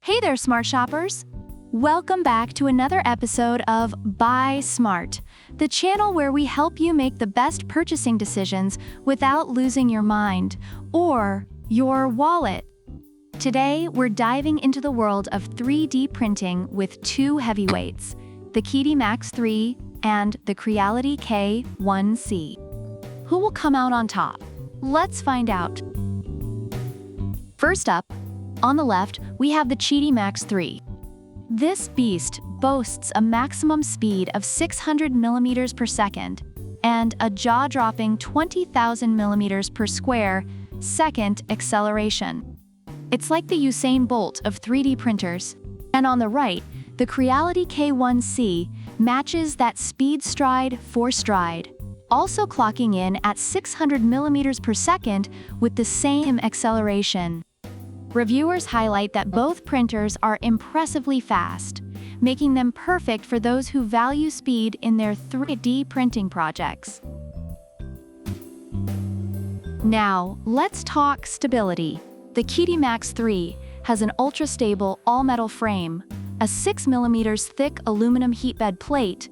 Hey there, smart shoppers! Welcome back to another episode of Buy Smart, the channel where we help you make the best purchasing decisions without losing your mind or your wallet. Today, we're diving into the world of 3D printing with two heavyweights, the QIDI MAX3 and the Creality K1C. Who will come out on top? Let's find out. First up, on the left, we have the QIDI MAX3. This beast boasts a maximum speed of 600 millimeters per second and a jaw-dropping 20,000 millimeters per square second acceleration. It's like the Usain Bolt of 3D printers. And on the right, the Creality K1C matches that speed stride for stride, also clocking in at 600 millimeters per second with the same acceleration. Reviewers highlight that both printers are impressively fast, making them perfect for those who value speed in their 3D printing projects. Now, let's talk stability. The QIDI MAX3 has an ultra-stable all-metal frame, a 6 mm thick aluminum heatbed plate,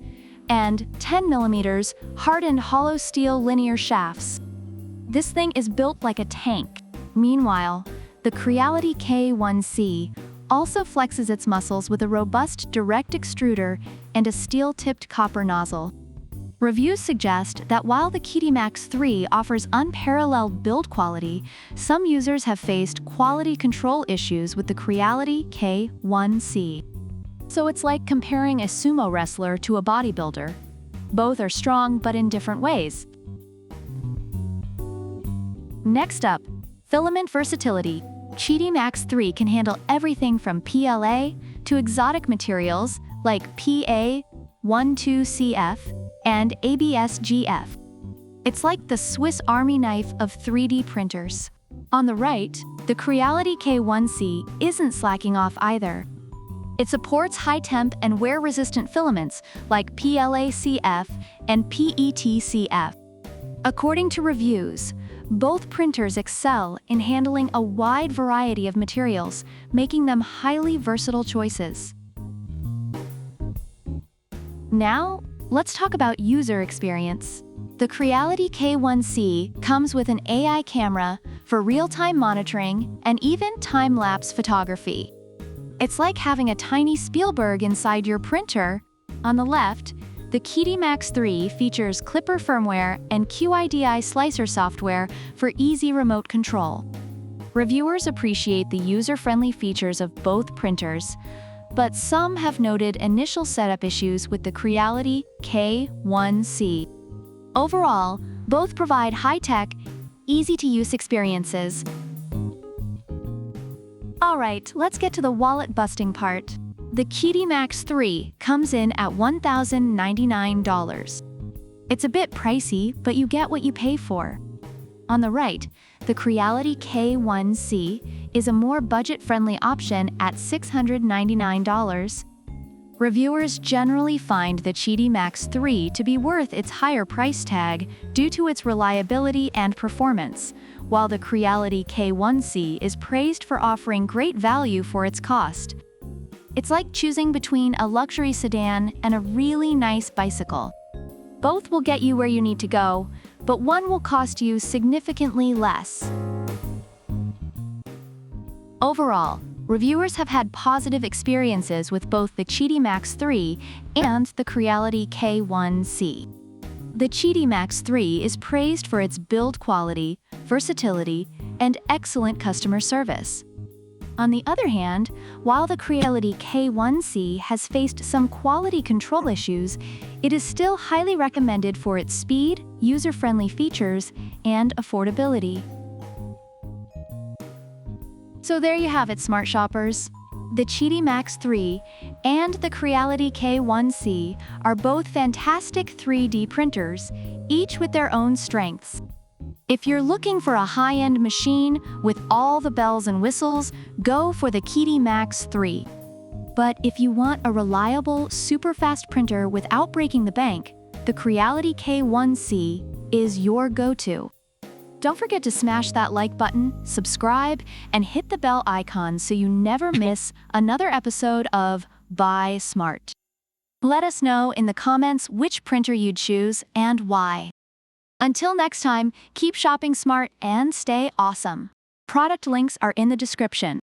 and 10 mm hardened hollow steel linear shafts. This thing is built like a tank. Meanwhile, the Creality K1C also flexes its muscles with a robust direct extruder and a steel-tipped copper nozzle. Reviews suggest that while the QIDI MAX3 offers unparalleled build quality, some users have faced quality control issues with the Creality K1C. So it's like comparing a sumo wrestler to a bodybuilder. Both are strong, but in different ways. Next up, filament versatility. QIDI MAX3 can handle everything from PLA to exotic materials like PA12CF and ABS-GF. It's like the Swiss Army knife of 3D printers. On the right, the Creality K1C isn't slacking off either. It supports high-temp and wear-resistant filaments like PLA-CF and PET-CF. According to reviews, both printers excel in handling a wide variety of materials, making them highly versatile choices. Now, let's talk about user experience. The Creality K1C comes with an AI camera for real-time monitoring and even time-lapse photography. It's like having a tiny Spielberg inside your printer. On the left, the QIDI MAX3 features Clipper firmware and QIDI slicer software for easy remote control. Reviewers appreciate the user-friendly features of both printers, but some have noted initial setup issues with the Creality K1C. Overall, both provide high-tech, easy-to-use experiences. All right, let's get to the wallet-busting part. The QIDI MAX3 comes in at $1,099. It's a bit pricey, but you get what you pay for. On the right, the Creality K1C is a more budget-friendly option at $699. Reviewers generally find the QIDI MAX3 to be worth its higher price tag due to its reliability and performance, while the Creality K1C is praised for offering great value for its cost. It's like choosing between a luxury sedan and a really nice bicycle. Both will get you where you need to go, but one will cost you significantly less. Overall, reviewers have had positive experiences with both the QIDI MAX3 and the Creality K1C. The QIDI MAX3 is praised for its build quality, versatility, and excellent customer service. On the other hand, while the Creality K1C has faced some quality control issues, it is still highly recommended for its speed, user-friendly features, and affordability. So there you have it, smart shoppers. The QIDI MAX3 and the Creality K1C are both fantastic 3D printers, each with their own strengths. If you're looking for a high-end machine with all the bells and whistles, go for the QIDI MAX3. But if you want a reliable, super-fast printer without breaking the bank, the Creality K1C is your go-to. Don't forget to smash that like button, subscribe, and hit the bell icon so you never miss another episode of Buy Smart. Let us know in the comments which printer you'd choose and why. Until next time, keep shopping smart and stay awesome. Product links are in the description.